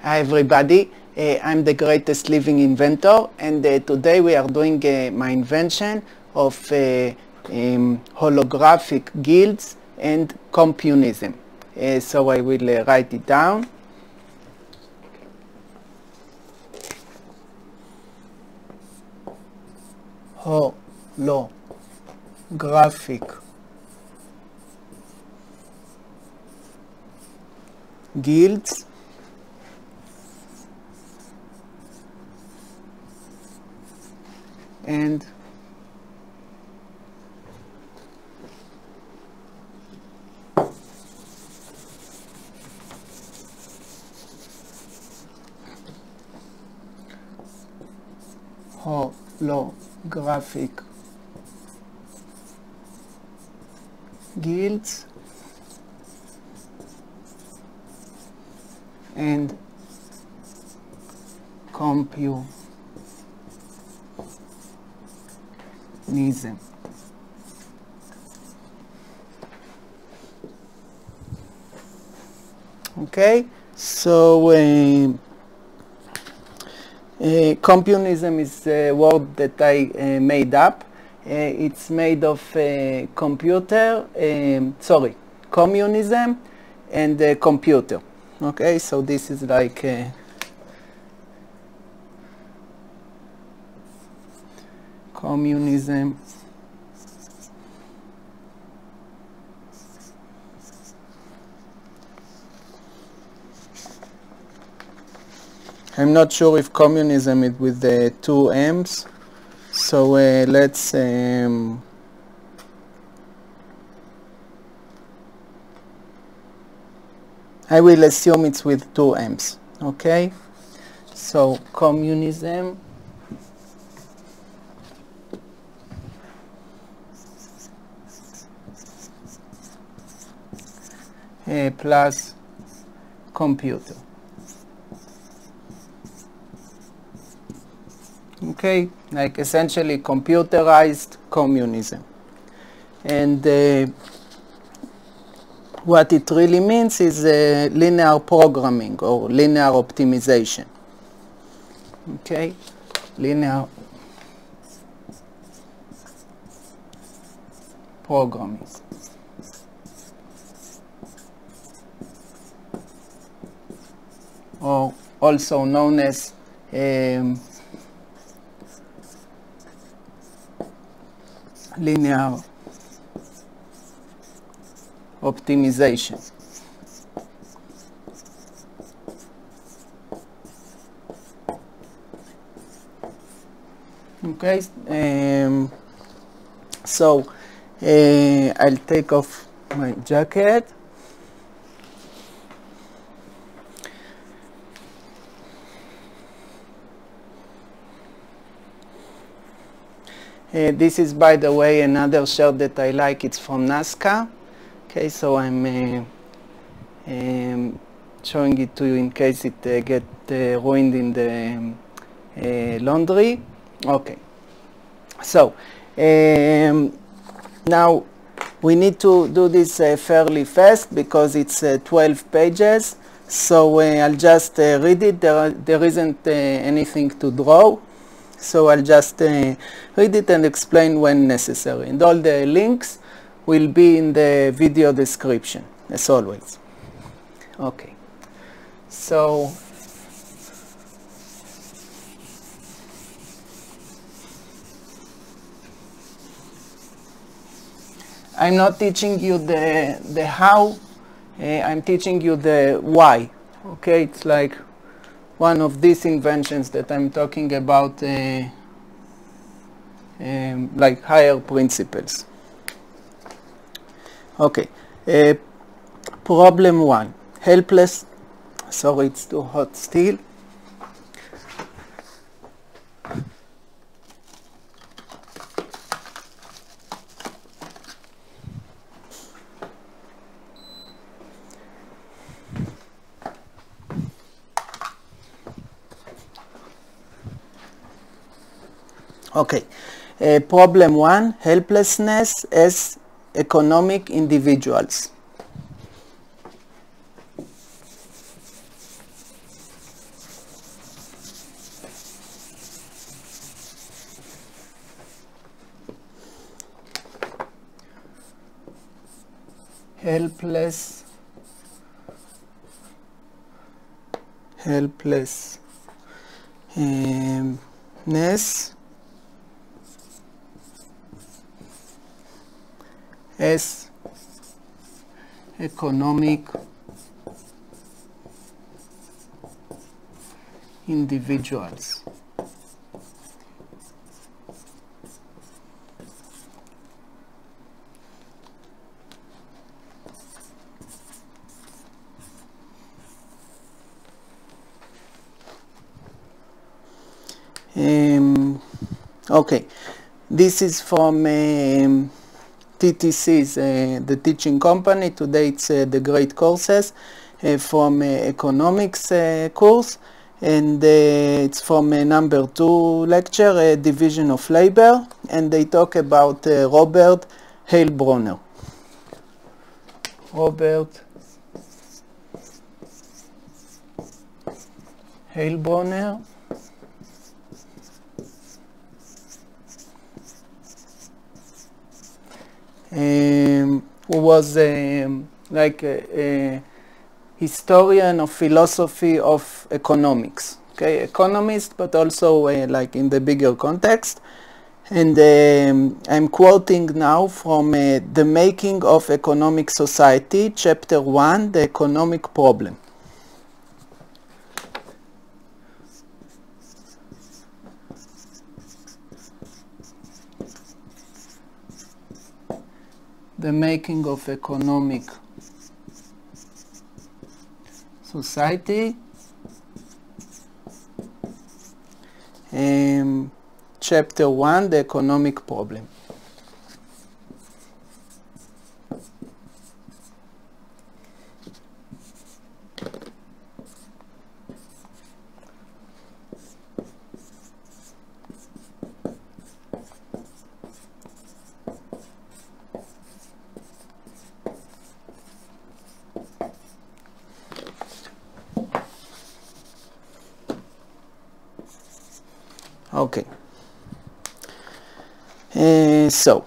Hi everybody, I'm the greatest living inventor, and today we are doing my invention of holographic guilds and compunism. So I will write it down. Holographic guilds and holographic guilds and compunism. Okay, so compunism is a word that I made up. It's made of communism and computer. Okay, so this is like communism I'm not sure if communism is with the two M's, so let's I will assume it's with two M's. Okay, so communism plus computer. Okay, like essentially computerized communism. And what it really means is linear programming or linear optimization. Okay, linear programming. Or also known as linear optimization. Okay, so I'll take off my jacket. This is, by the way, another shirt that I like. It's from Nazca. Okay, so I'm showing it to you in case it get ruined in the laundry. Okay, so now we need to do this fairly fast because it's 12 pages. So I'll just read it. There isn't anything to draw. So I'll just read it and explain when necessary. And all the links will be in the video description, as always. Okay. So I'm not teaching you the how, I'm teaching you the why. Okay, it's like one of these inventions that I'm talking about, like higher principles. Okay, problem 1, helpless, sorry it's too hot still. Okay, problem 1, helplessness as economic individuals. helplessness as economic individuals. Okay, this is from TTC's, the teaching company. Today it's the Great Courses from economics course, and it's from number 2 lecture, Division of Labor, and they talk about Robert Heilbroner. Robert Heilbroner. Who was like a historian of philosophy of economics, okay, economist, but also like in the bigger context. And I'm quoting now from The Making of Economic Society, Chapter 1, The Economic Problem. The Making of Economic Society, Chapter 1, The Economic Problem. Okay. So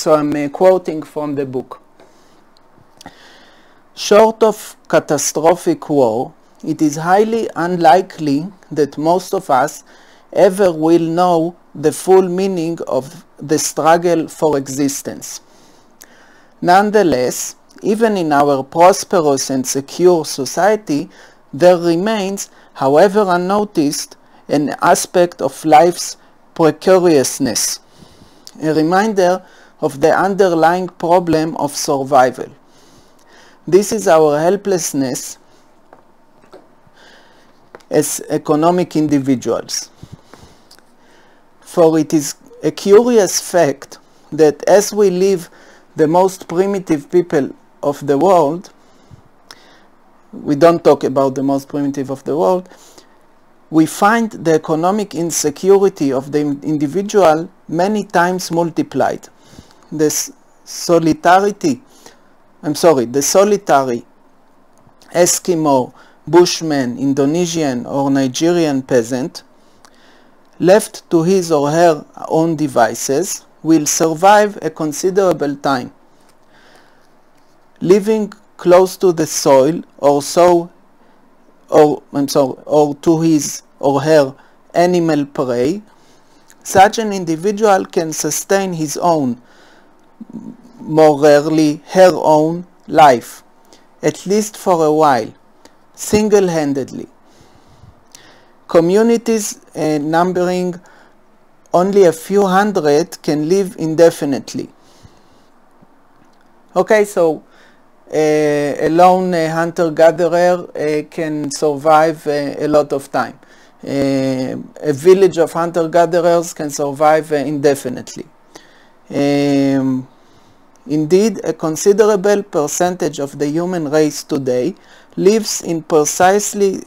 I'm quoting from the book. Short of catastrophic war, it is highly unlikely that most of us ever will know the full meaning of the struggle for existence. Nonetheless, even in our prosperous and secure society, there remains, however unnoticed, an aspect of life's precariousness, a reminder of the underlying problem of survival. This is our helplessness as economic individuals. For it is a curious fact that as we live the most primitive people of the world, we don't talk about the most primitive of the world, we find the economic insecurity of the individual many times multiplied. The solitary Eskimo, Bushman, Indonesian or Nigerian peasant, left to his or her own devices, will survive a considerable time. Living close to the soil or to his or her animal prey, such an individual can sustain his own, more rarely her own, life, at least for a while, single-handedly. Communities numbering only a few hundred can live indefinitely. Okay, so a lone hunter-gatherer can survive a lot of time. A village of hunter-gatherers can survive indefinitely. Indeed, a considerable percentage of the human race today lives in precisely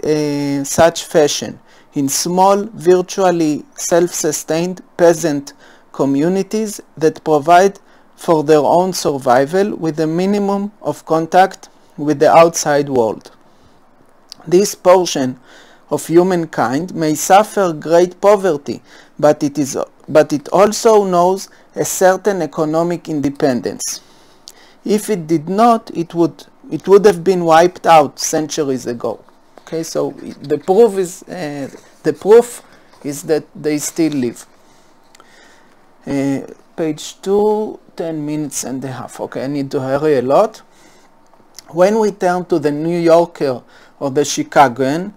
such fashion, in small, virtually self-sustained peasant communities that provide for their own survival with a minimum of contact with the outside world. This portion of humankind may suffer great poverty, but it also knows a certain economic independence. If it did not, it would have been wiped out centuries ago. Okay, so the proof is that they still live. Page 2, 10 minutes and a half. Okay, I need to hurry a lot. When we turn to the New Yorker or the Chicagoan,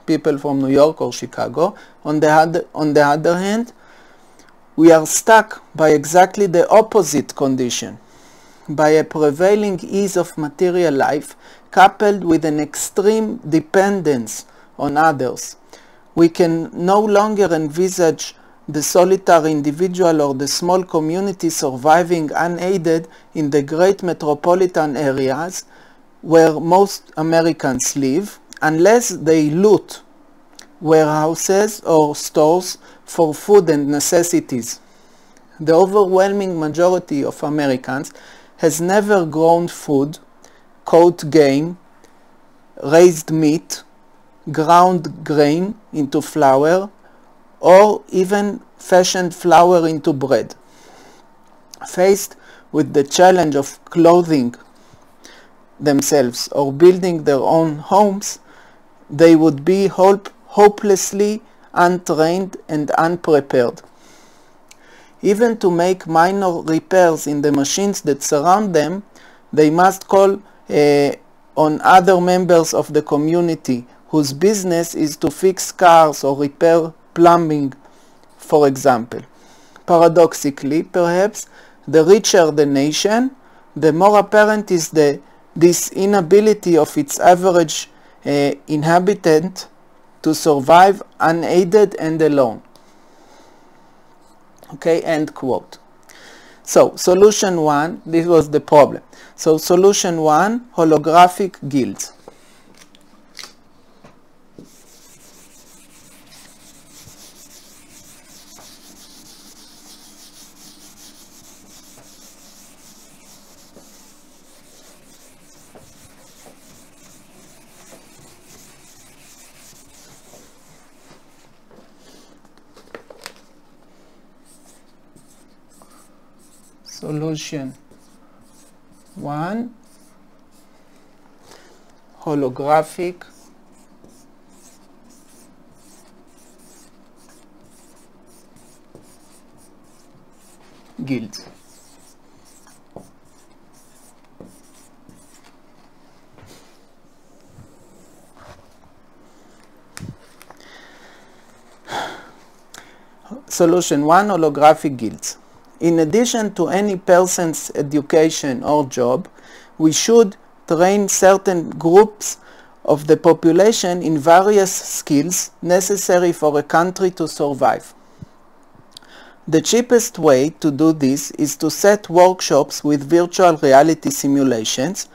people from New York or Chicago, on the other hand, we are stuck by exactly the opposite condition, by a prevailing ease of material life coupled with an extreme dependence on others. We can no longer envisage the solitary individual or the small community surviving unaided in the great metropolitan areas where most Americans live, unless they loot warehouses or stores for food and necessities. The overwhelming majority of Americans has never grown food, caught game, raised meat, ground grain into flour, or even fashioned flour into bread. Faced with the challenge of clothing themselves or building their own homes, they would be hopelessly untrained and unprepared. Even to make minor repairs in the machines that surround them, they must call on other members of the community whose business is to fix cars or repair plumbing, for example. Paradoxically, perhaps, the richer the nation, the more apparent is this inability of its average inhabitant to survive unaided and alone. Okay, end quote. So, solution 1, this was the problem. So, solution 1, holographic guilds. Solution 1, holographic guilds. Solution 1, holographic guilds. In addition to any person's education or job, we should train certain groups of the population in various skills necessary for a country to survive. The cheapest way to do this is to set workshops with virtual reality simulations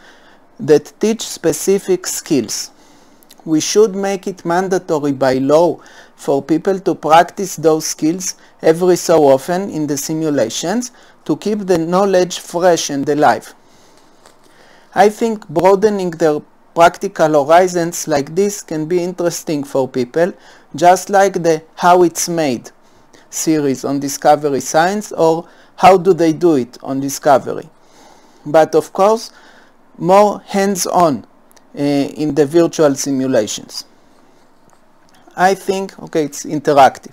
that teach specific skills. We should make it mandatory by law for people to practice those skills every so often in the simulations to keep the knowledge fresh and alive. I think broadening their practical horizons like this can be interesting for people, just like the How It's Made series on Discovery Science or How Do They Do It on Discovery. But of course, more hands-on in the virtual simulations. I think, okay, it's interactive.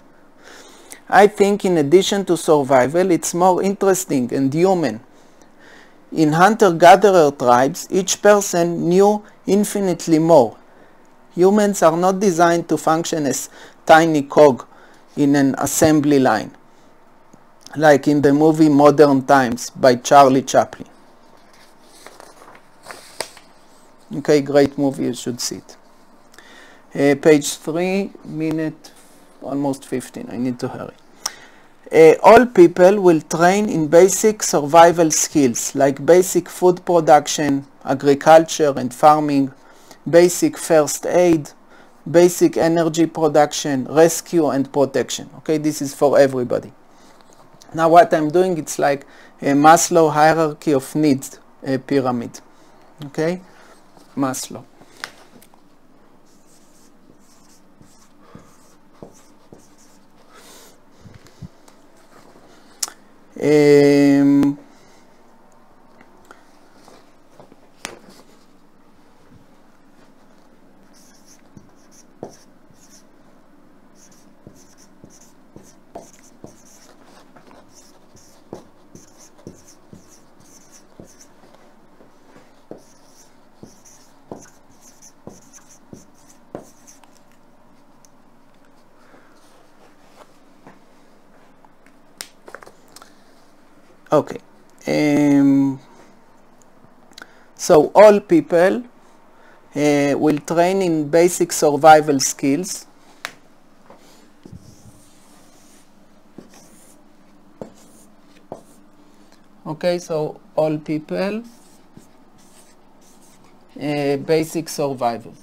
I think in addition to survival, it's more interesting and human. In hunter-gatherer tribes, each person knew infinitely more. Humans are not designed to function as tiny cog in an assembly line, like in the movie Modern Times by Charlie Chaplin. Okay, great movie, you should see it. Page 3, minute almost 15, I need to hurry. All people will train in basic survival skills like basic food production, agriculture and farming, basic first aid, basic energy production, rescue and protection. Okay, this is for everybody. Now what I'm doing, it's like a Maslow hierarchy of needs pyramid. Okay, Maslow. Okay. So all people will train in basic survival skills. Okay, so all people, basic survival.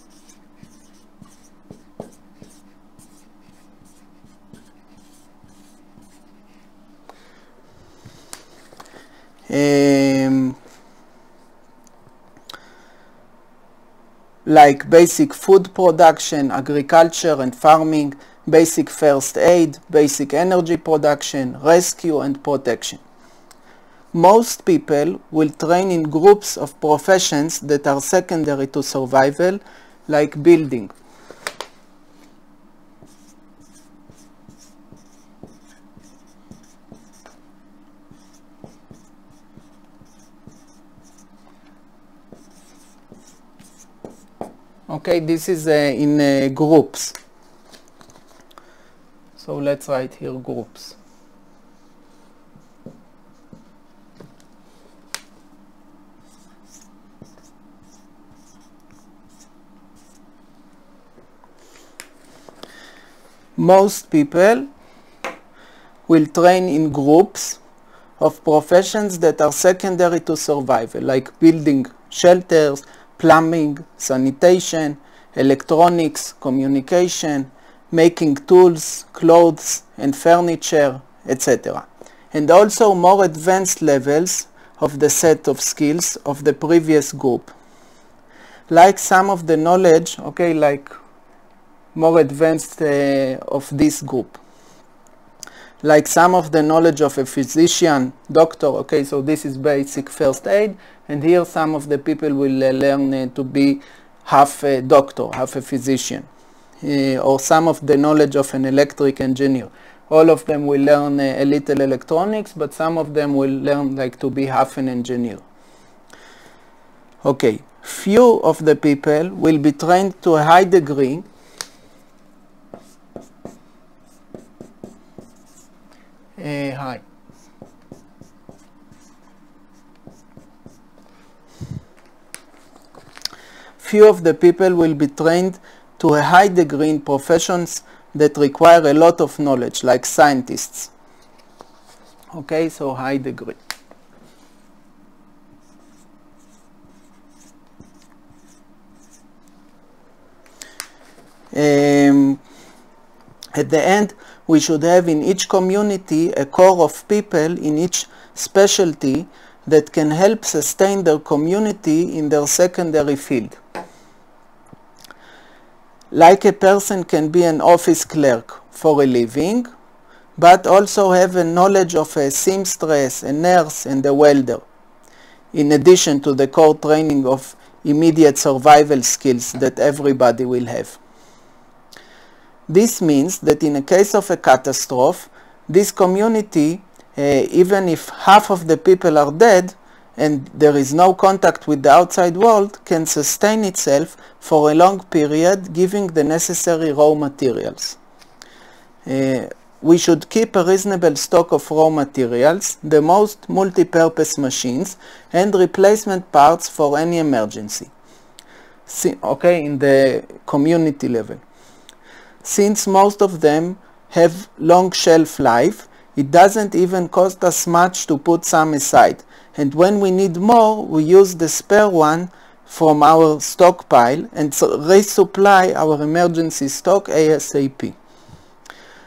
Like basic food production, agriculture and farming, basic first aid, basic energy production, rescue and protection. Most people will train in groups of professions that are secondary to survival, like building. Okay, this is in groups. So let's write here groups. Most people will train in groups of professions that are secondary to survival, like building shelters, plumbing, sanitation, electronics, communication, making tools, clothes and furniture, etc. And also more advanced levels of the set of skills of the previous group. Like some of the knowledge, okay, like more advanced of this group. Like some of the knowledge of a physician, doctor, okay, so this is basic first aid, and here some of the people will learn to be half a doctor, half a physician, or some of the knowledge of an electric engineer. All of them will learn a little electronics, but some of them will learn like to be half an engineer. Okay, few of the people will be trained to a high degree high. Few of the people will be trained to a high degree in professions that require a lot of knowledge, like scientists. Okay, so high degree. At the end, we should have in each community a core of people in each specialty that can help sustain their community in their secondary field. Like a person can be an office clerk for a living, but also have a knowledge of a seamstress, a nurse and a welder, in addition to the core training of immediate survival skills that everybody will have. This means that in a case of a catastrophe, this community, even if half of the people are dead and there is no contact with the outside world, can sustain itself for a long period, giving the necessary raw materials. We should keep a reasonable stock of raw materials, the most multi-purpose machines, and replacement parts for any emergency. Okay, in the community level. Since most of them have long shelf life, it doesn't even cost us much to put some aside. And when we need more, we use the spare one from our stockpile and resupply our emergency stock ASAP.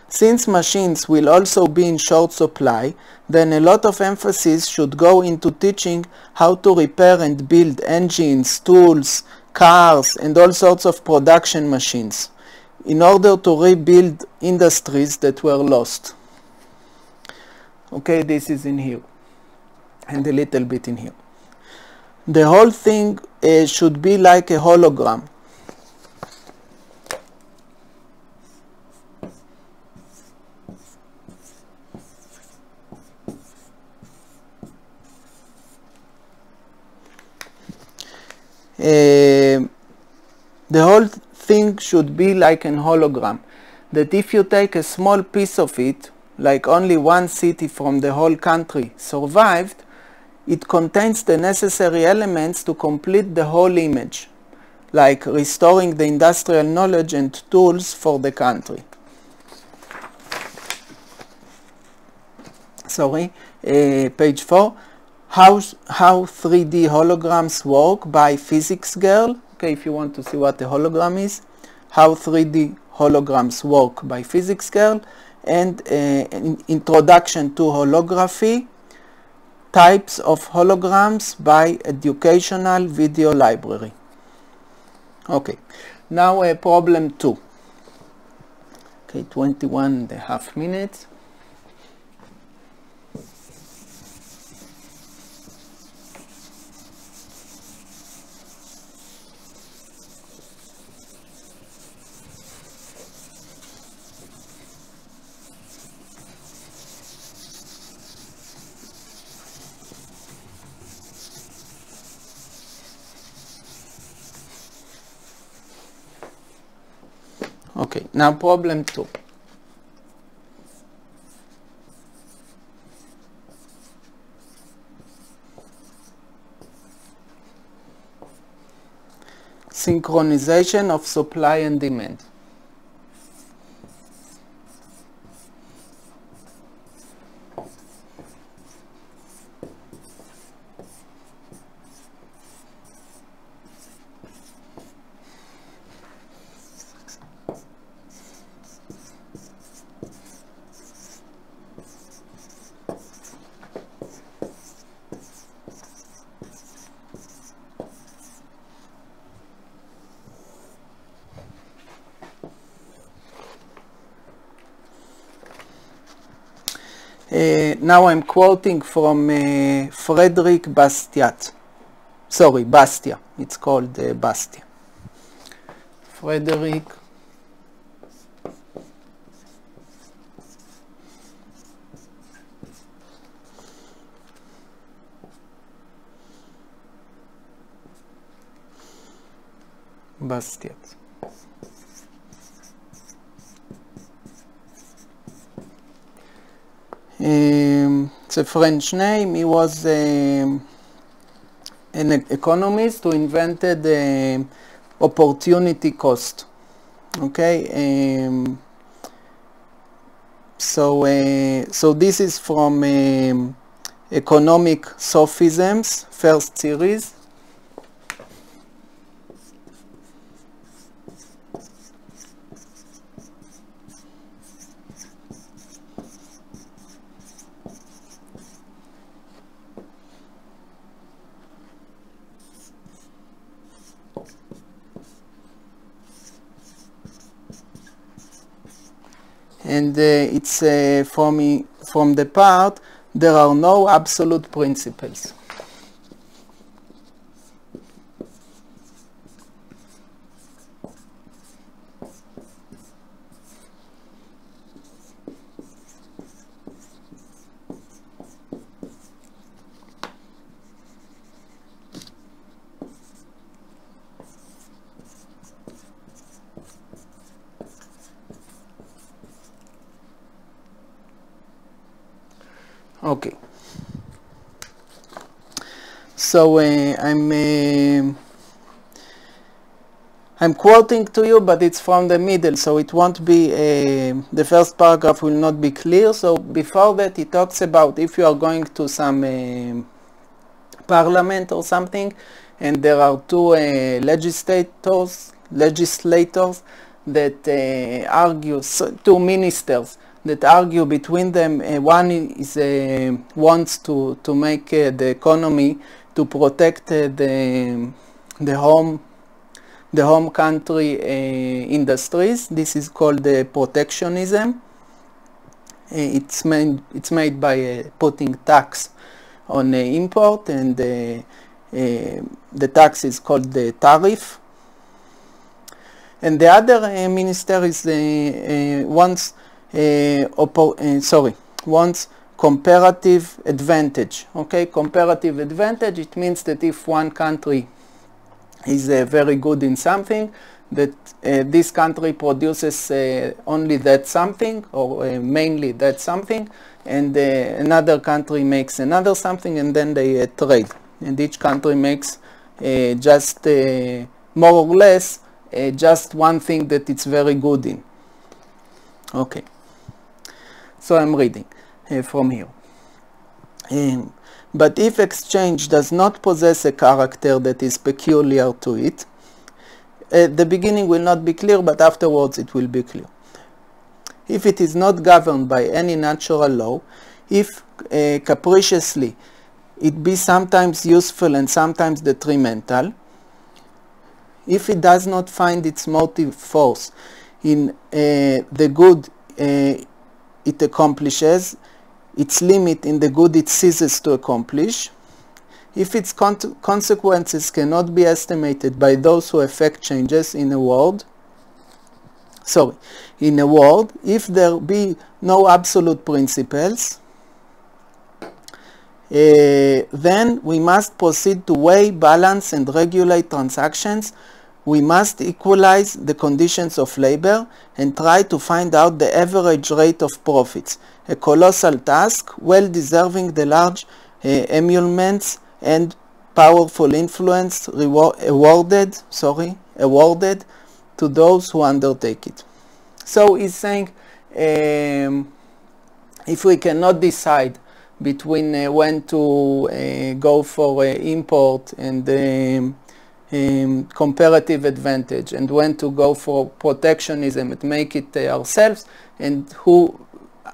Since machines will also be in short supply, then a lot of emphasis should go into teaching how to repair and build engines, tools, cars, and all sorts of production machines, in order to rebuild industries that were lost. Okay, this is in here, and a little bit in here. The whole thing should be like a hologram. the whole thing should be like an hologram, that if you take a small piece of it, like only one city from the whole country survived, it contains the necessary elements to complete the whole image, like restoring the industrial knowledge and tools for the country. Sorry, page 4. How 3D holograms work by Physics Girl. Okay, if you want to see what a hologram is. How 3D holograms work by Physics Girl. And an introduction to holography. Types of holograms by Educational Video Library. Okay, now problem 2. Okay, 21.5 minutes. Okay, now problem 2. Synchronization of supply and demand. Now I'm quoting from Frederick Bastiat. Sorry, Bastia. It's called Bastia. Frederick Bastiat. It's a French name. He was an economist who invented the opportunity cost. Okay, so this is from Economic Sophisms, first series. And it's from the part, there are no absolute principles. Okay, so I'm quoting to you, but it's from the middle, so it won't be, the first paragraph will not be clear. So before that, he talks about if you are going to some parliament or something, and there are two legislators that argue, two ministers that argue between them. One is wants to make the economy to protect the home country industries. This is called protectionism. It's made by putting tax on import, and the tax is called the tariff. And the other minister is wants comparative advantage. Okay, comparative advantage, it means that if one country is very good in something, that this country produces only that something, or mainly that something, and another country makes another something, and then they trade. And each country makes just more or less just one thing that it's very good in. Okay, so I'm reading from here. But if exchange does not possess a character that is peculiar to it, the beginning will not be clear, but afterwards it will be clear. If it is not governed by any natural law, if capriciously it be sometimes useful and sometimes detrimental, if it does not find its motive force in the good it accomplishes, its limit in the good it ceases to accomplish, if its consequences cannot be estimated by those who effect changes in a world, if there be no absolute principles, then we must proceed to weigh, balance, and regulate transactions. We must equalize the conditions of labor and try to find out the average rate of profits, a colossal task, well deserving the large emoluments and powerful influence awarded to those who undertake it. So he's saying, if we cannot decide between when to go for import and comparative advantage, and when to go for protectionism and make it ourselves, and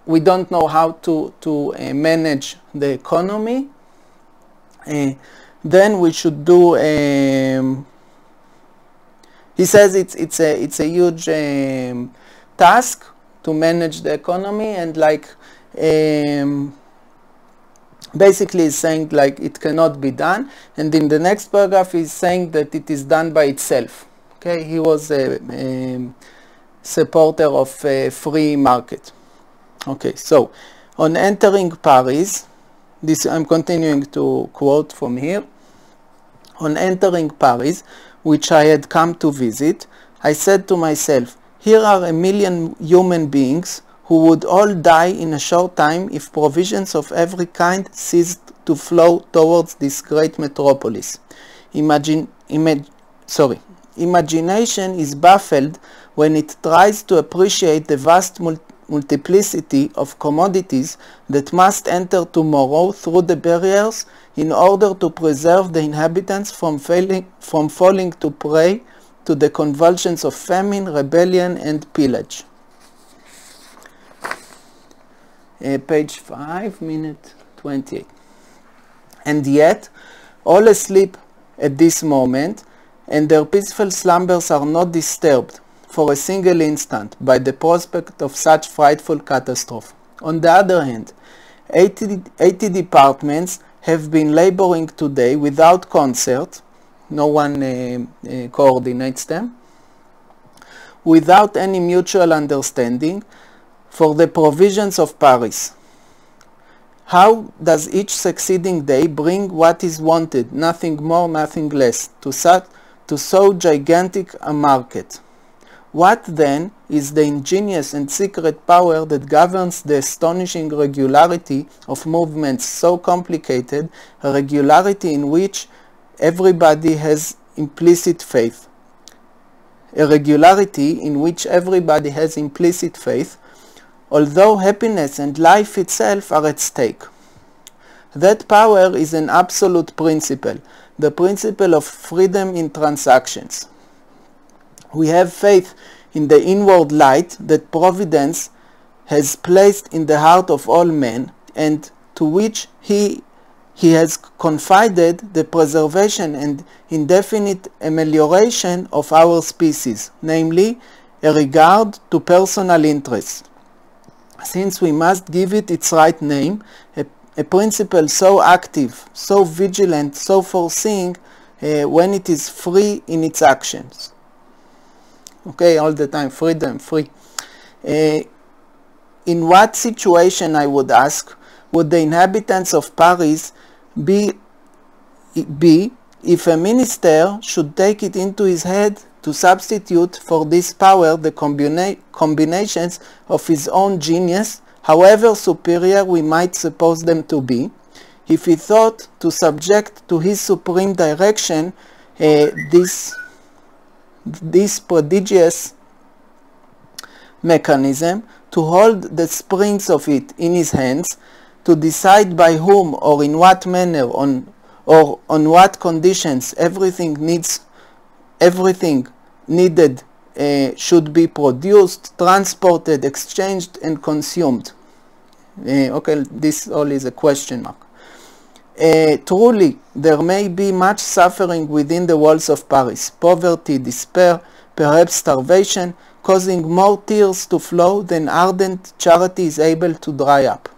we don't know how to manage the economy, then we should do. He says it's a huge task to manage the economy, and like basically is saying like it cannot be done. And in the next paragraph he's saying that it is done by itself. Okay, he was a supporter of free market. Okay, so on entering Paris, this I'm continuing to quote from here. On entering Paris, which I had come to visit, I said to myself, here are 1 million human beings who would all die in a short time if provisions of every kind ceased to flow towards this great metropolis. Imagination is baffled when it tries to appreciate the vast multiplicity of commodities that must enter tomorrow through the barriers in order to preserve the inhabitants from falling to prey to the convulsions of famine, rebellion, and pillage. Page 5, minute 28. And yet, all asleep at this moment, and their peaceful slumbers are not disturbed for a single instant by the prospect of such frightful catastrophe. On the other hand, 80 departments have been laboring today without concert, no one coordinates them, without any mutual understanding, for the provisions of Paris. How does each succeeding day bring what is wanted, nothing more, nothing less, to so gigantic a market? What then is the ingenious and secret power that governs the astonishing regularity of movements so complicated, a regularity in which everybody has implicit faith? A regularity in which everybody has implicit faith, although happiness and life itself are at stake. That power is an absolute principle, the principle of freedom in transactions. We have faith in the inward light that Providence has placed in the heart of all men, and to which he has confided the preservation and indefinite amelioration of our species, namely a regard to personal interest. Since we must give it its right name, a principle so active, so vigilant, so foreseeing, when it is free in its actions. Okay, all the time, freedom, free. In what situation, I would ask, would the inhabitants of Paris be if a minister should take it into his head to substitute for this power the combinations of his own genius, however superior we might suppose them to be, if he thought to subject to his supreme direction this prodigious mechanism, to hold the springs of it in his hands, to decide by whom or in what manner or on what conditions everything needed should be produced, transported, exchanged, and consumed. Okay, this all is a question mark. Truly, there may be much suffering within the walls of Paris, poverty, despair, perhaps starvation, causing more tears to flow than ardent charity is able to dry up.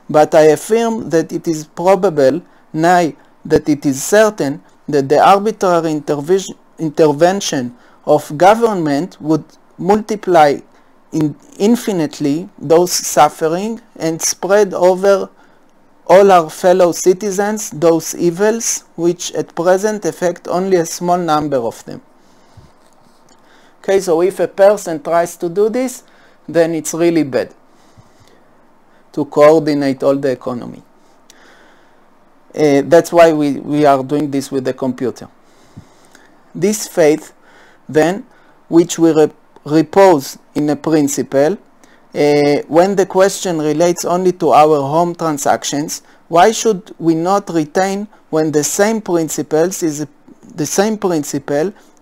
But I affirm that it is probable, nay, that it is certain, that the arbitrary intervention of government would multiply infinitely those suffering and spread over all our fellow citizens those evils which at present affect only a small number of them. Okay, so if a person tries to do this, then it's really bad to coordinate all the economy. That's why we are doing this with the computer. This faith, then, which we repose in a principle, when the question relates only to our home transactions, why should we not retain when the same principle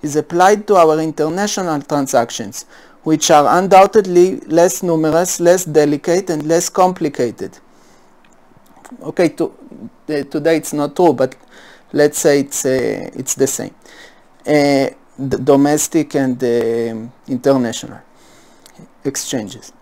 is applied to our international transactions, which are undoubtedly less numerous, less delicate, and less complicated? Okay, today it's not true, but let's say it's the same. The domestic and international exchanges.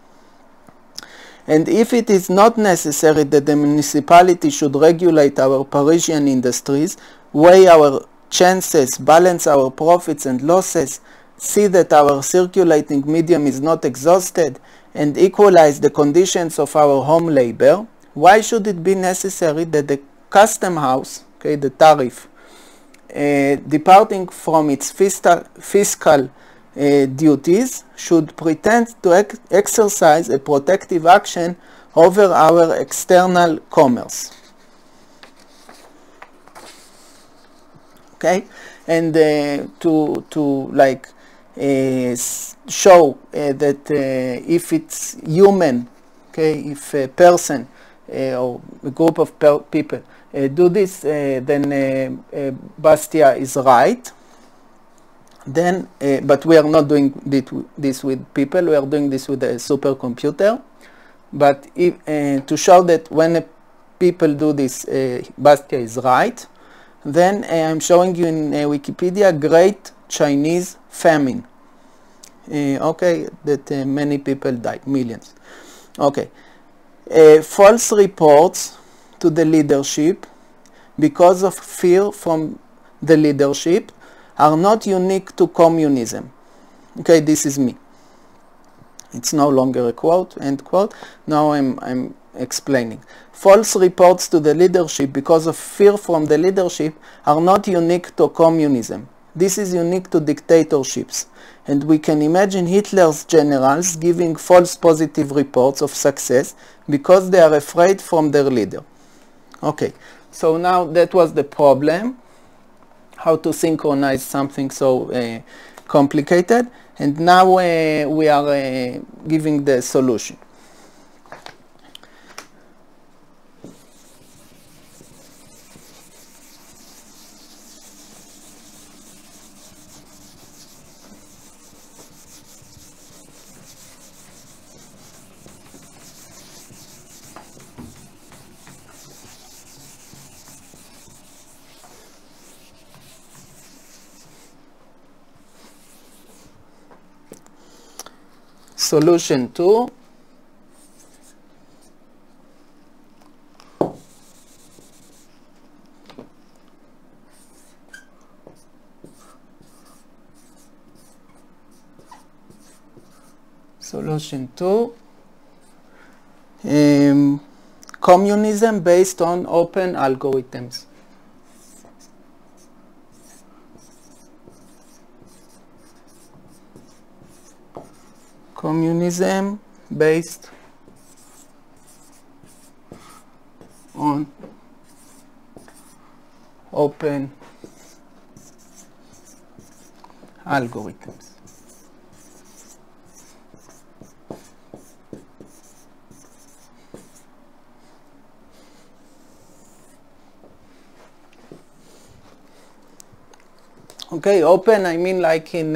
And if it is not necessary that the municipality should regulate our Parisian industries, weigh our chances, balance our profits and losses, see that our circulating medium is not exhausted, and equalize the conditions of our home labor, why should it be necessary that the custom house, okay, the tariff, departing from its fiscal duties, should pretend to exercise a protective action over our external commerce? Okay, and to like show that if it's human, okay, if a person or a group of people do this, then Bastia is right. Then, but we are not doing this with people, we are doing this with a supercomputer. But if, to show that when people do this, Bastia is right, then I'm showing you in Wikipedia Great Chinese Famine. Okay, that many people died, millions. Okay, false reports to the leadership because of fear from the leadership are not unique to communism. Okay, this is me. It's no longer a quote, end quote. Now I'm explaining. False reports to the leadership because of fear from the leadership are not unique to communism. This is unique to dictatorships. And we can imagine Hitler's generals giving false positive reports of success because they are afraid from their leader. Okay, so now that was the problem, how to synchronize something so complicated, and now we are giving the solution. Solution 2. Solution 2. Communism based on open algorithms. Communism based on open algorithms. Okay, open, I mean like in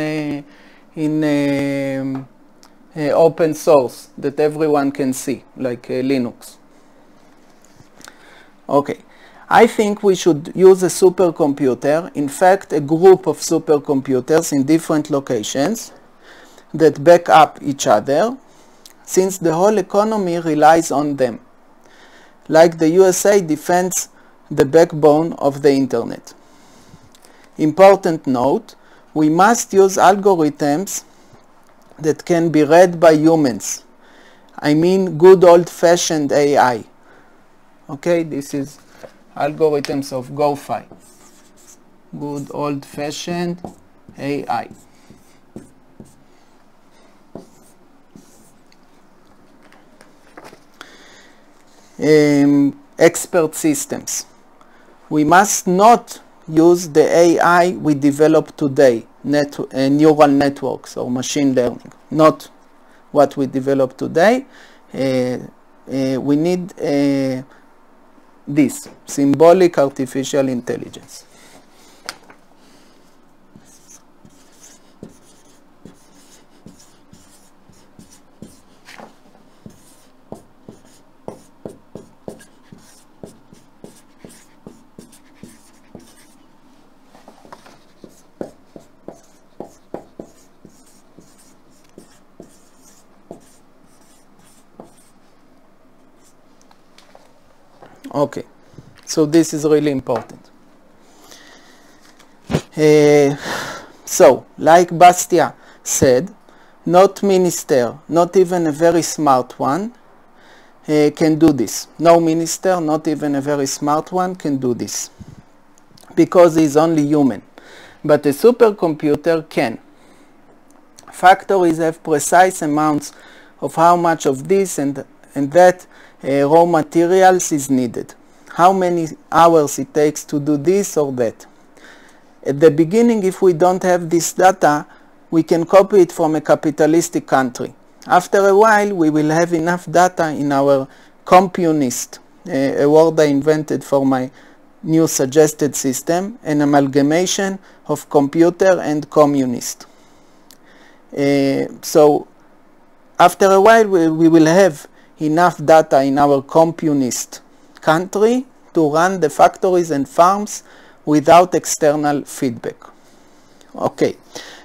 open source that everyone can see, like Linux. Okay, I think we should use a supercomputer, in fact a group of supercomputers in different locations that back up each other, since the whole economy relies on them. Like the USA defends the backbone of the internet. Important note, we must use algorithms that can be read by humans. I mean good old-fashioned AI. Okay, this is algorithms of GoFi. Good old-fashioned AI. Expert systems. We must not use the AI we develop today, neural networks or machine learning, not what we develop today. We need this, symbolic artificial intelligence. Okay, so this is really important. So, like Bastia said, not minister, not even a very smart one, can do this. No minister, not even a very smart one, can do this, because he's only human. But a supercomputer can. Factories have precise amounts of how much of this and that raw materials is needed, how many hours it takes to do this or that. At the beginning, if we don't have this data, we can copy it from a capitalistic country. After a while, we will have enough data in our compunist, a word I invented for my new suggested system, an amalgamation of computer and communist. So after a while, we will have enough data in our communist country to run the factories and farms without external feedback. Okay,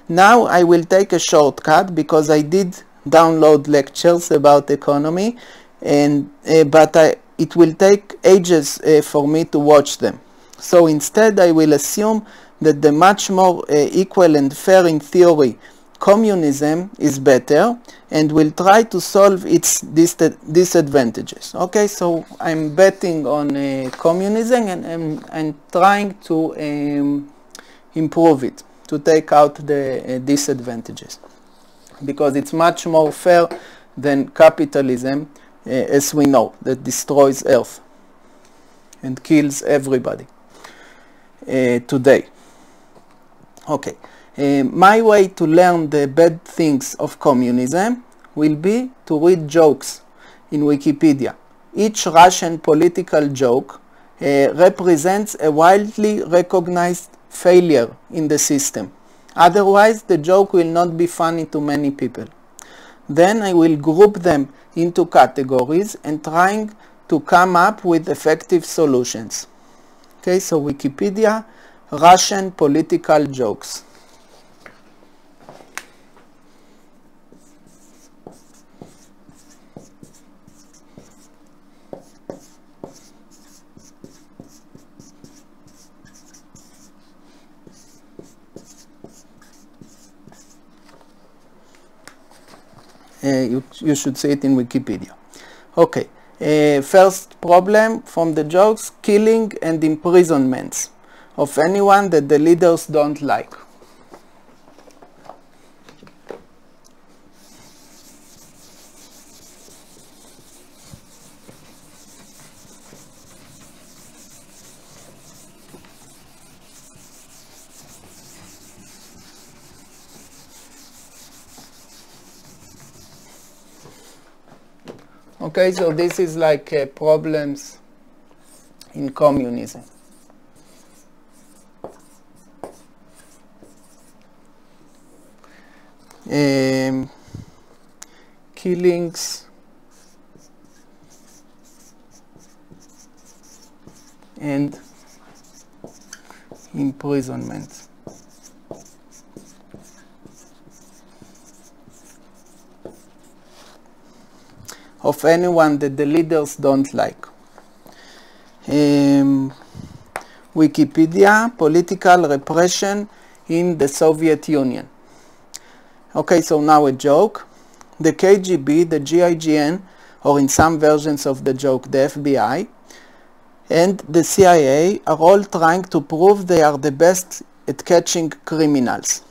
now I will take a shortcut because I did download lectures about economy, and but it will take ages for me to watch them. So instead I will assume that the much more equal and fair in theory communism is better, and will try to solve its disadvantages. Okay, so I'm betting on communism, and I'm trying to improve it, to take out the disadvantages, because it's much more fair than capitalism, as we know, that destroys Earth and kills everybody today. Okay. My way to learn the bad things of communism will be to read jokes in Wikipedia. Each Russian political joke represents a widely recognized failure in the system. Otherwise, the joke will not be funny to many people. Then I will group them into categories and trying to come up with effective solutions. Okay, so Wikipedia, Russian political jokes. You should see it in Wikipedia. Okay, first problem from the jokes: killing and imprisonments of anyone that the leaders don't like. Okay, so this is like problems in communism. Killings and imprisonment. Of anyone that the leaders don't like. Wikipedia, political repression in the Soviet Union. Okay, so now a joke. The KGB, the GIGN, or in some versions of the joke, the FBI, and the CIA are all trying to prove they are the best at catching criminals.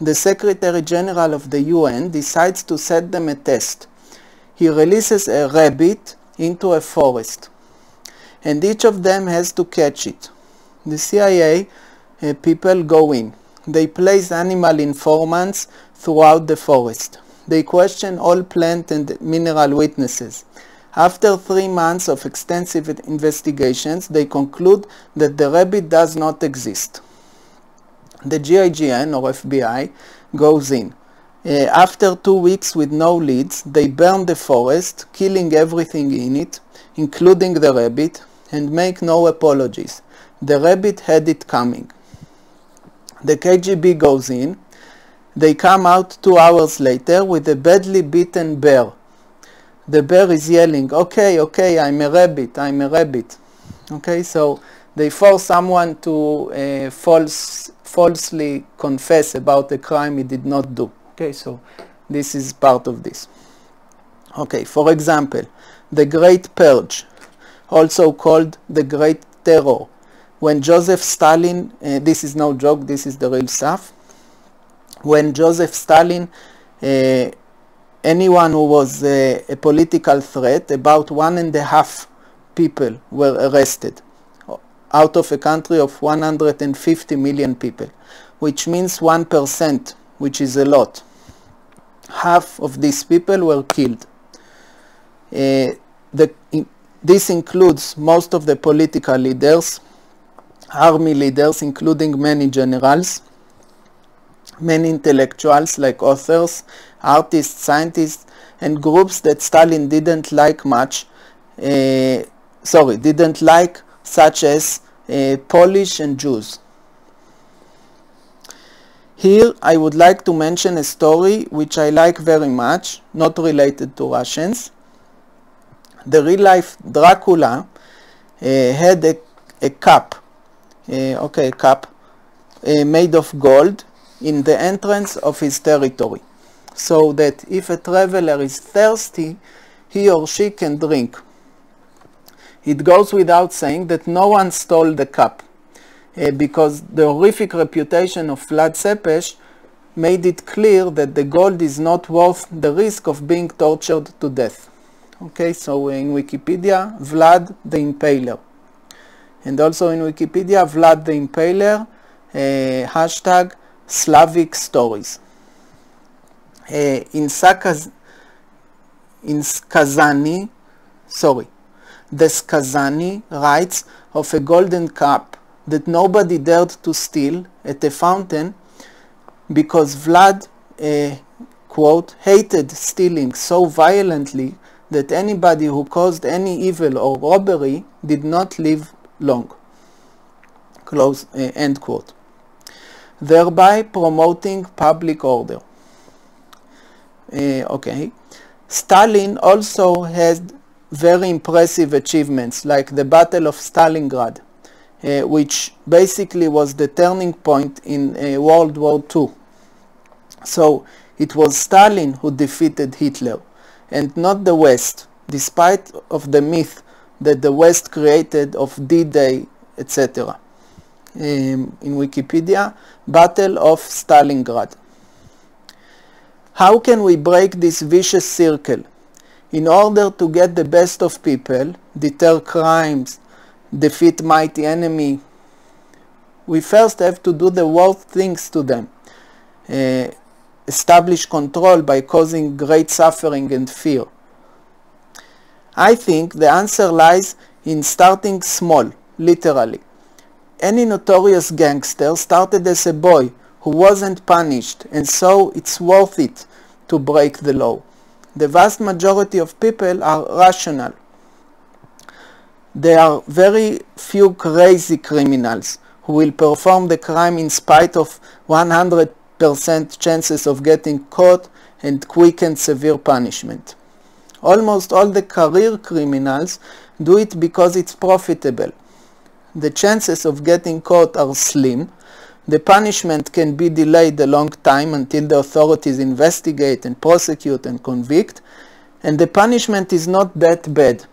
The Secretary General of the UN decides to set them a test. He releases a rabbit into a forest, and each of them has to catch it. The CIA people go in. They place animal informants throughout the forest. They question all plant and mineral witnesses. After 3 months of extensive investigations, they conclude that the rabbit does not exist. The GIGN or FBI goes in. After 2 weeks with no leads, they burn the forest, killing everything in it, including the rabbit, and make no apologies. The rabbit had it coming. The KGB goes in. They come out 2 hours later with a badly beaten bear. The bear is yelling, okay, okay, I'm a rabbit, I'm a rabbit. Okay, so they force someone to falsely confess about a crime he did not do. Okay, so this is part of this. Okay, for example, the Great Purge, also called the Great Terror. When Joseph Stalin, this is no joke, this is the real stuff. When Joseph Stalin, anyone who was a political threat, about 1.5 people were arrested out of a country of 150 million people, which means 1%, which is a lot. Half of these people were killed. This includes most of the political leaders, army leaders, including many generals, many intellectuals like authors, artists, scientists, and groups that Stalin didn't like much, didn't like, such as Polish and Jews. Here I would like to mention a story which I like very much, not related to Russians. The real-life Dracula had a cup, made of gold in the entrance of his territory, so that if a traveler is thirsty, he or she can drink. It goes without saying that no one stole the cup, because the horrific reputation of Vlad Tzepes made it clear that the gold is not worth the risk of being tortured to death. Okay, so in Wikipedia, Vlad the Impaler. And also in Wikipedia, Vlad the Impaler, hashtag Slavic stories. The Skazani writes of a golden cup that nobody dared to steal at a fountain because Vlad, quote, hated stealing so violently that anybody who caused any evil or robbery did not live long, close, end quote, thereby promoting public order. Okay. Stalin also had very impressive achievements, like the Battle of Stalingrad, which basically was the turning point in World War II. So it was Stalin who defeated Hitler, and not the West, despite of the myth that the West created of D-Day, etc. In Wikipedia, Battle of Stalingrad. How can we break this vicious circle? In order to get the best of people, deter crimes, defeat mighty enemy, we first have to do the worst things to them. Establish control by causing great suffering and fear. I think the answer lies in starting small, literally. Any notorious gangster started as a boy who wasn't punished, and so it's worth it to break the law. The vast majority of people are rational. There are very few crazy criminals who will perform the crime in spite of 100% chances of getting caught and quick and severe punishment. Almost all the career criminals do it because it's profitable. The chances of getting caught are slim. The punishment can be delayed a long time until the authorities investigate and prosecute and convict, and the punishment is not that bad.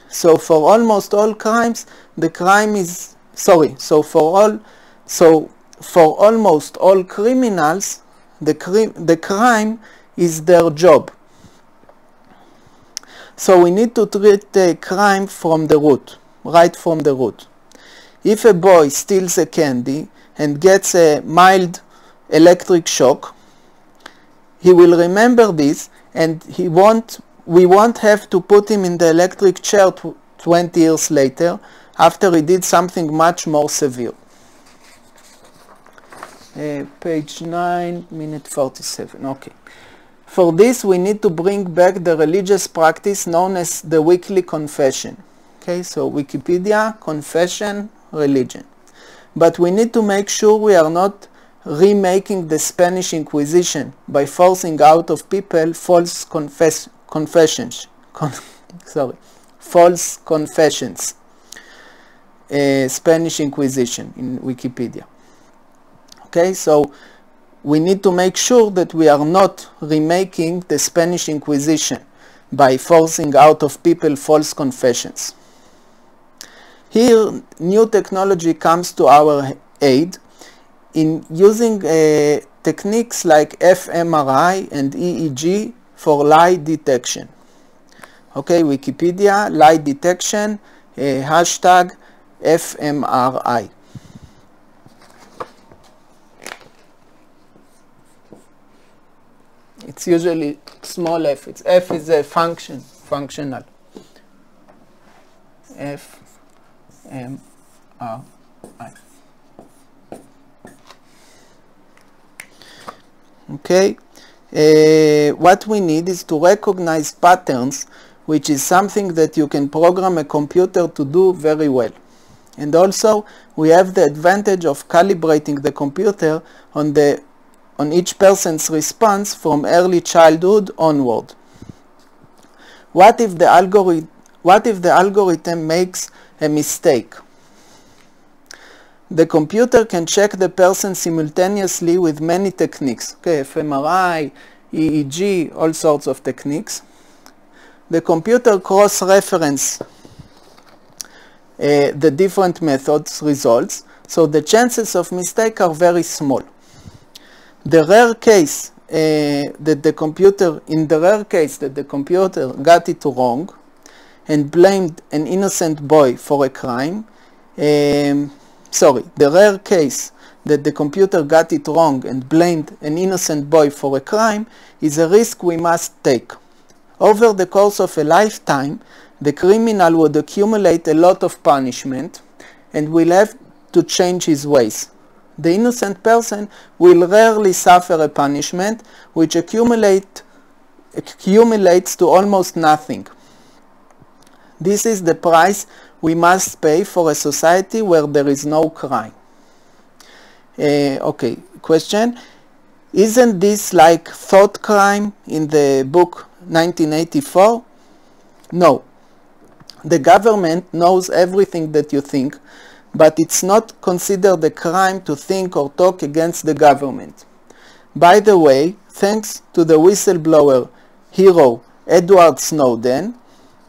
So for almost all crimes, the crime is, so for almost all criminals, the crime is their job. So we need to treat the crime from the root, right from the root. If a boy steals a candy and gets a mild electric shock, he will remember this, and we won't have to put him in the electric chair 20 years later after he did something much more severe. Page 9, minute 47. Okay. For this, we need to bring back the religious practice known as the weekly confession. Okay, so Wikipedia, confession, religion. But we need to make sure we are not remaking the Spanish Inquisition by forcing out of people false confessions. False confessions. Spanish Inquisition in Wikipedia. Okay, so we need to make sure that we are not remaking the Spanish Inquisition by forcing out of people false confessions. Here, new technology comes to our aid in using techniques like fMRI and EEG for lie detection. Okay, Wikipedia, lie detection, hashtag fMRI. It's usually small f. F is a functional. fMRI. Okay. What we need is to recognize patterns, which is something that you can program a computer to do very well. And also, we have the advantage of calibrating the computer on each person's response from early childhood onward. What if the algorithm makes a mistake? The computer can check the person simultaneously with many techniques. Okay, fMRI, EEG, all sorts of techniques. The computer cross-references the different methods' results, so the chances of mistake are very small. The rare case that the computer got it wrong and blamed an innocent boy for a crime, the rare case that the computer got it wrong and blamed an innocent boy for a crime is a risk we must take. Over the course of a lifetime, the criminal would accumulate a lot of punishment and will have to change his ways. The innocent person will rarely suffer a punishment which accumulates to almost nothing. This is the price we must pay for a society where there is no crime. Okay, question. Isn't this like thought crime in the book 1984? No. The government knows everything that you think, but it's not considered a crime to think or talk against the government. By the way, thanks to the whistleblower hero Edward Snowden,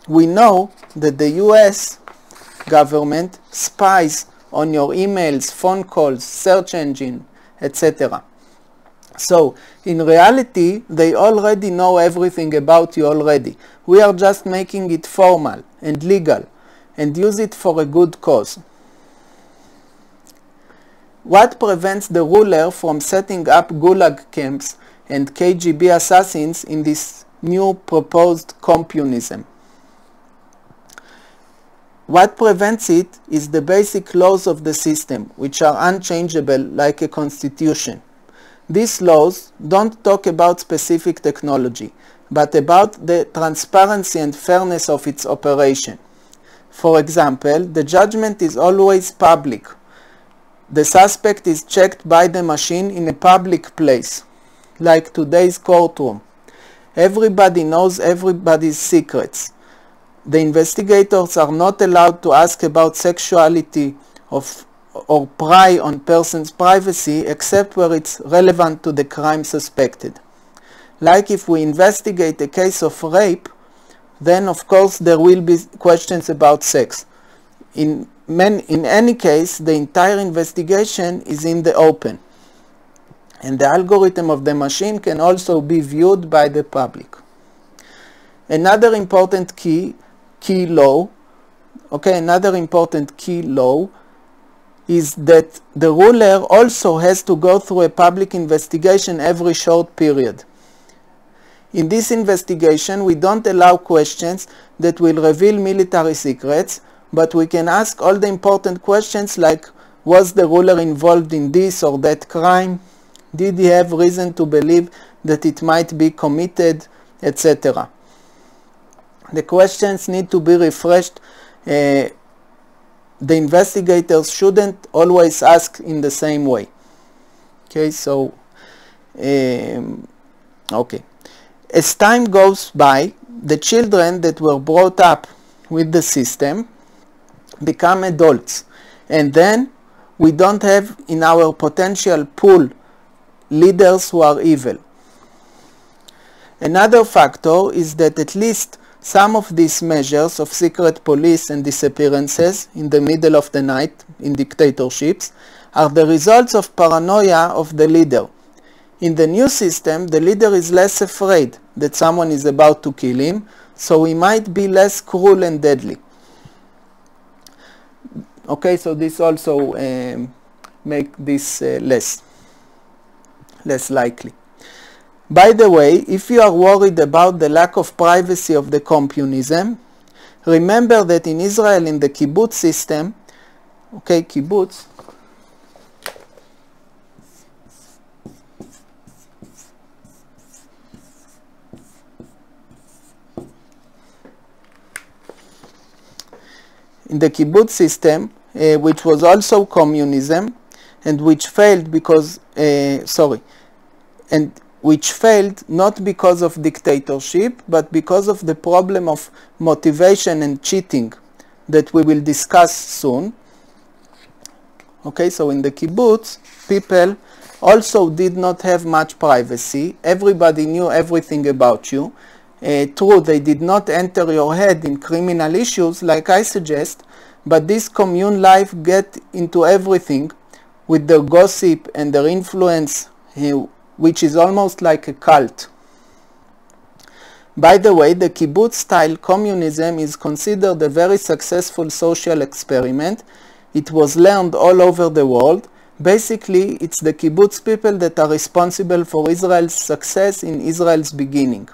we know that the US government spies on your emails, phone calls, search engine, etc. So, in reality, they already know everything about you already. We are just making it formal and legal and use it for a good cause. What prevents the ruler from setting up Gulag camps and KGB assassins in this new proposed communism? What prevents it is the basic laws of the system, which are unchangeable like a constitution. These laws don't talk about specific technology, but about the transparency and fairness of its operation. For example, the judgment is always public. The suspect is checked by the machine in a public place, like today's courtroom. Everybody knows everybody's secrets. The investigators are not allowed to ask about sexuality or pry on persons' privacy except where it's relevant to the crime suspected. Like if we investigate a case of rape, then of course there will be questions about sex. In any case, the entire investigation is in the open, and the algorithm of the machine can also be viewed by the public. Another important key law is that the ruler also has to go through a public investigation every short period. In this investigation, we don't allow questions that will reveal military secrets, but we can ask all the important questions like, was the ruler involved in this or that crime? Did he have reason to believe that it might be committed, etc. The questions need to be refreshed. The investigators shouldn't always ask in the same way. Okay, so, okay. As time goes by, the children that were brought up with the system become adults, and then we don't have in our potential pool leaders who are evil. Another factor is that at least some of these measures of secret police and disappearances in the middle of the night in dictatorships are the results of paranoia of the leader. In the new system, the leader is less afraid that someone is about to kill him, so he might be less cruel and deadly. Okay, so this also make this less likely. By the way, if you are worried about the lack of privacy of the communism, remember that in Israel, in the kibbutz system, okay, kibbutz, in the kibbutz system, which was also communism, and which failed because, which failed not because of dictatorship, but because of the problem of motivation and cheating that we will discuss soon. Okay, so in the kibbutz, people also did not have much privacy. Everybody knew everything about you. True, they did not enter your head in criminal issues like I suggest, but this commune life get into everything with their gossip and their influence, which is almost like a cult. By the way, the kibbutz-style communism is considered a very successful social experiment. It was learned all over the world. Basically, it's the kibbutz people that are responsible for Israel's success in Israel's beginning.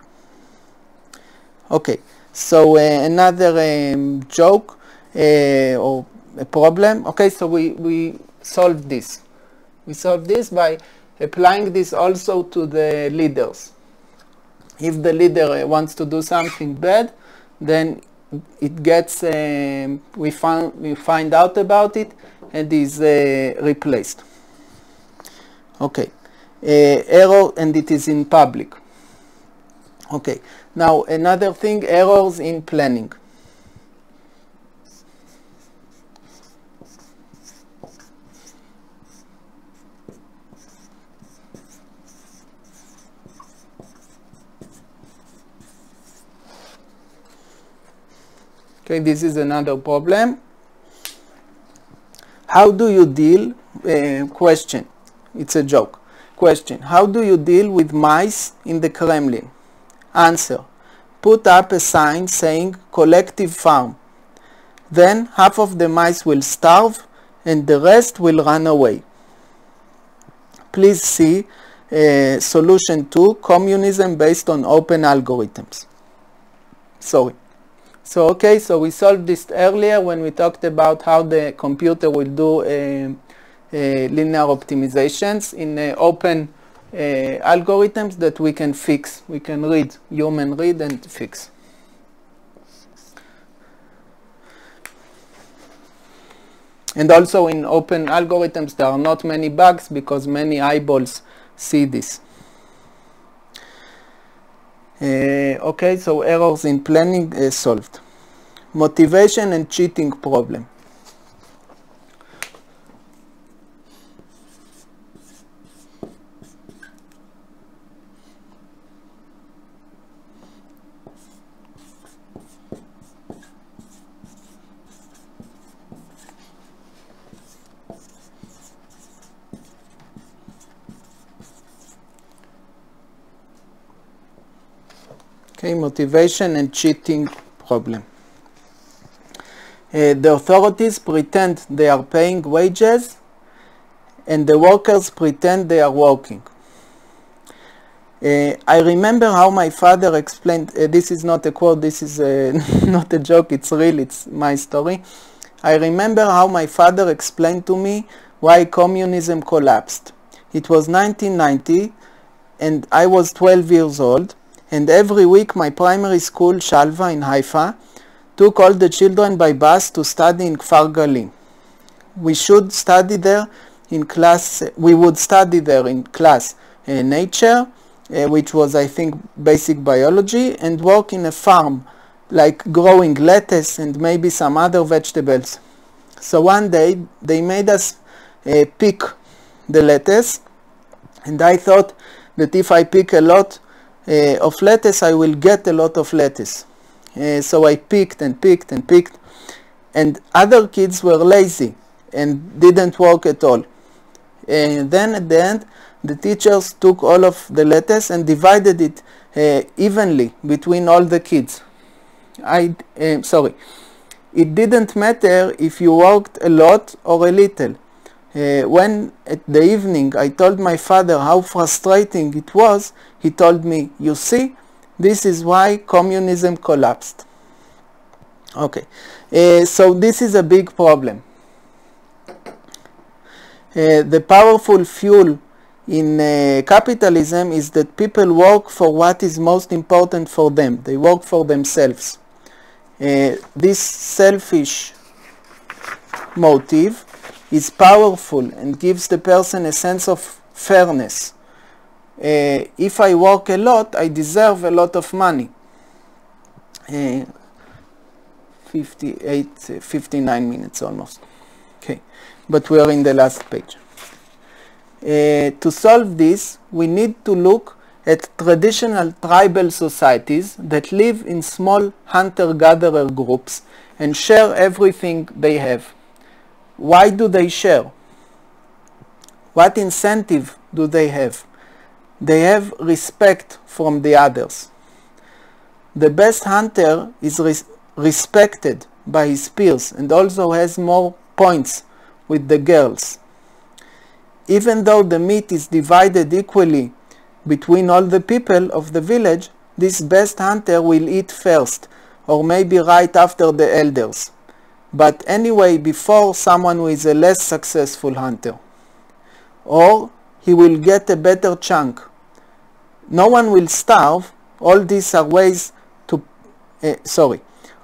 Okay, so another joke or a problem. Okay, so we solved this. We solved this by applying this also to the leaders. If the leader wants to do something bad, then it gets, we find out about it and is replaced. Okay, error, and it is in public. Okay, now another thing, errors in planning. Okay, this is another problem. How do you deal, question, it's a joke. Question, how do you deal with mice in the Kremlin? Answer, put up a sign saying collective farm. Then half of the mice will starve and the rest will run away. Please see solution 2, communism based on open algorithms. Sorry. So okay, so we solved this earlier when we talked about how the computer will do linear optimizations in open algorithms that we can fix. We can read, human read and fix. And also in open algorithms there are not many bugs because many eyeballs see this. Okay, so errors in planning solved. Motivation and cheating problem. Okay, motivation and cheating problem. The authorities pretend they are paying wages and the workers pretend they are working. I remember how my father explained, this is not a quote, this is not a joke, it's real, it's my story. I remember how my father explained to me why communism collapsed. It was 1990 and I was 12 years old. And every week my primary school, Shalva in Haifa, took all the children by bus to study in Kfar Gali. We should study there in class, we would study there in class nature, which was I think basic biology, and work in a farm, like growing lettuce and maybe some other vegetables. So one day they made us pick the lettuce, and I thought that if I pick a lot of lettuce, I will get a lot of lettuce. So I picked and picked and picked, and other kids were lazy and didn't work at all. Then at the end, the teachers took all of the lettuce and divided it evenly between all the kids. Sorry, it didn't matter if you worked a lot or a little. When at the evening I told my father how frustrating it was, he told me, you see, this is why communism collapsed. Okay, so this is a big problem. The powerful fuel in capitalism is that people work for what is most important for them. They work for themselves. This selfish motive is powerful and gives the person a sense of fairness. If I work a lot, I deserve a lot of money. 59 minutes almost. Okay, but we are in the last page. To solve this, we need to look at traditional tribal societies that live in small hunter-gatherer groups and share everything they have. Why do they share? What incentive do they have? They have respect from the others. The best hunter is respected by his peers and also has more points with the girls. Even though the meat is divided equally between all the people of the village, this best hunter will eat first, or maybe right after the elders. But anyway, before someone who is a less successful hunter. Or he will get a better chunk. No one will starve. All these are ways to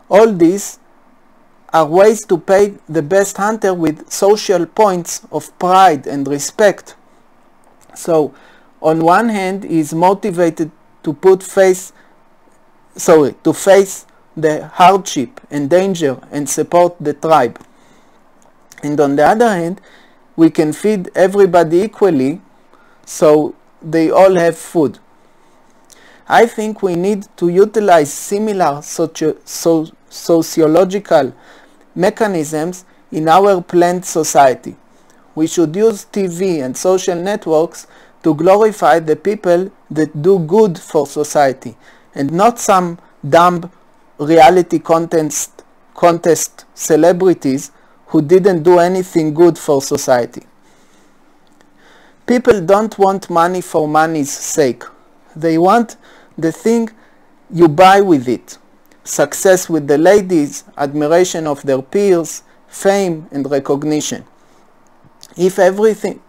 all these are ways to pay the best hunter with social points of pride and respect. So on one hand, he is motivated to face the hardship and danger and support the tribe. And on the other hand, we can feed everybody equally so they all have food. I think we need to utilize similar sociological mechanisms in our planned society. We should use TV and social networks to glorify the people that do good for society, and not some dumb reality contest celebrities who didn't do anything good for society. People don't want money for money's sake. They want the thing you buy with it. success with the ladies, admiration of their peers, fame and recognition. If everyone,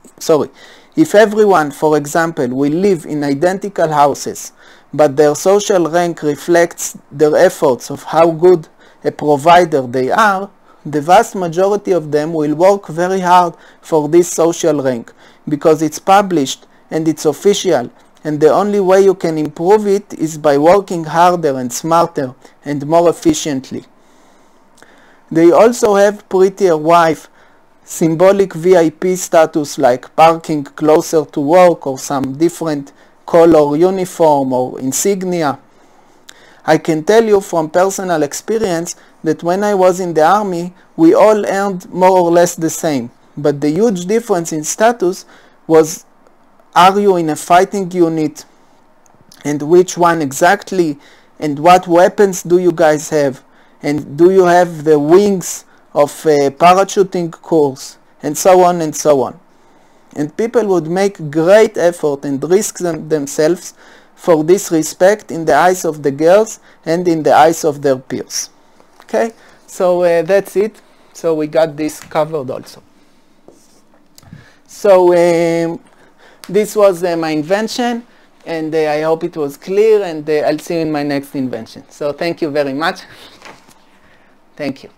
for example, will live in identical houses, but their social rank reflects their efforts of how good a provider they are, the vast majority of them will work very hard for this social rank, because it's published and it's official, and the only way you can improve it is by working harder and smarter and more efficiently. They also have prettier wife, symbolic VIP status like parking closer to work or some different color uniform or insignia. I can tell you from personal experience that when I was in the army, we all earned more or less the same. But the huge difference in status was, are you in a fighting unit, and which one exactly, and what weapons do you guys have, and do you have the wings of a parachuting course, and so on and so on. And people would make great effort and risk themselves for this respect in the eyes of the girls and in the eyes of their peers. Okay, so that's it. So we got this covered also. So this was my invention, and I hope it was clear, and I'll see you in my next invention. So thank you very much. Thank you.